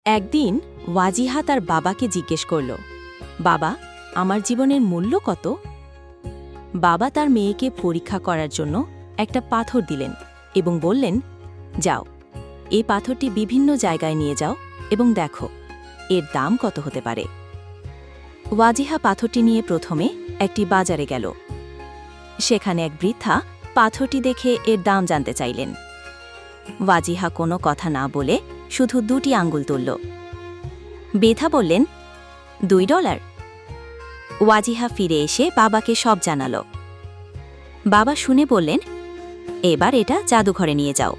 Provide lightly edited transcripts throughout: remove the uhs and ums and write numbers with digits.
একদিন ওয়াজিহা তার বাবাকে জিজ্ঞেস করল, বাবা, আমার জীবনের মূল্য কত? বাবা তার মেয়েকে পরীক্ষা করার জন্য একটা পাথর দিলেন এবং বললেন, যাও, এই পাথরটি বিভিন্ন জায়গায় নিয়ে যাও এবং দেখো এর দাম কত হতে পারে। ওয়াজিহা পাথরটি নিয়ে প্রথমে একটি বাজারে গেল। সেখানে এক বৃদ্ধা পাথরটি দেখে এর দাম জানতে চাইলেন। ওয়াজিহা কোনো কথা না বলে শুধু দুটি আঙ্গুল তুলল। বৃদ্ধা বললেন, $2। ওয়াজিহা ফিরে এসে বাবাকে সব জানাল। বাবা শুনে বললেন, এবার এটা জাদুঘরে নিয়ে যাও।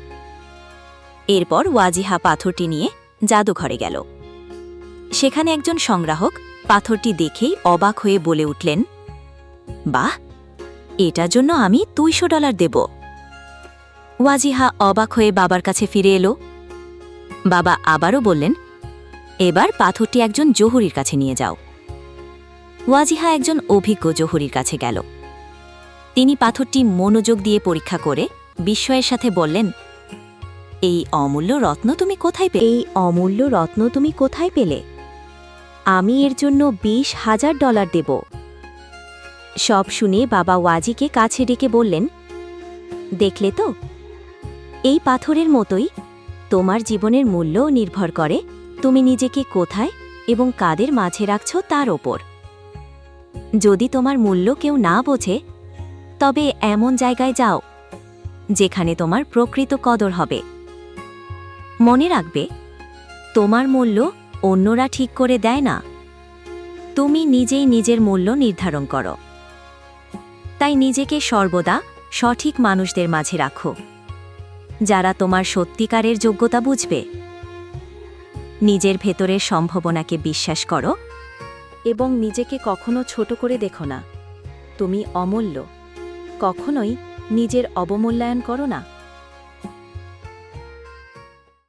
এরপর ওয়াজিহা পাথরটি নিয়ে জাদুঘরে গেল। সেখানে একজন সংগ্রাহক পাথরটি দেখেই অবাক হয়ে বলে উঠলেন, বাহ, এটার জন্য আমি $200 দেব। ওয়াজিহা অবাক হয়ে বাবার কাছে ফিরে এলো। বাবা আবারও বললেন, এবার পাথরটি একজন জহুরির কাছে নিয়ে যাও। ওয়াজিহা একজন অভিজ্ঞ জহুরির কাছে গেল। তিনি পাথরটি মনোযোগ দিয়ে পরীক্ষা করে বিস্ময়ের সাথে বললেন, এই অমূল্য রত্ন তুমি কোথায় পেলে? আমি এর জন্য $20,000 দেব। সব শুনে বাবা ওয়াজিকে কাছে ডেকে বললেন, দেখলে তো, এই পাথরের মতোই তোমার জীবনের মূল্যও নির্ভর করে তুমি নিজেকে কোথায় এবং কাদের মাঝে রাখছ তার ওপর। যদি তোমার মূল্য কেউ না বোঝে, তবে এমন জায়গায় যাও যেখানে তোমার প্রকৃত কদর হবে। মনে রাখবে, তোমার মূল্য অন্যরা ঠিক করে দেয় না, তুমি নিজেই নিজের মূল্য নির্ধারণ করো। তাই নিজেকে সর্বদা সঠিক মানুষদের মাঝে রাখো, যারা তোমার সত্যিকারের যোগ্যতা বুঝবে। নিজের ভেতরের সম্ভাবনাকে বিশ্বাস করো এবং নিজেকে কখনো ছোট করে দেখো না। তুমি অমূল্য। কখনোই নিজের অবমূল্যায়ন করো না।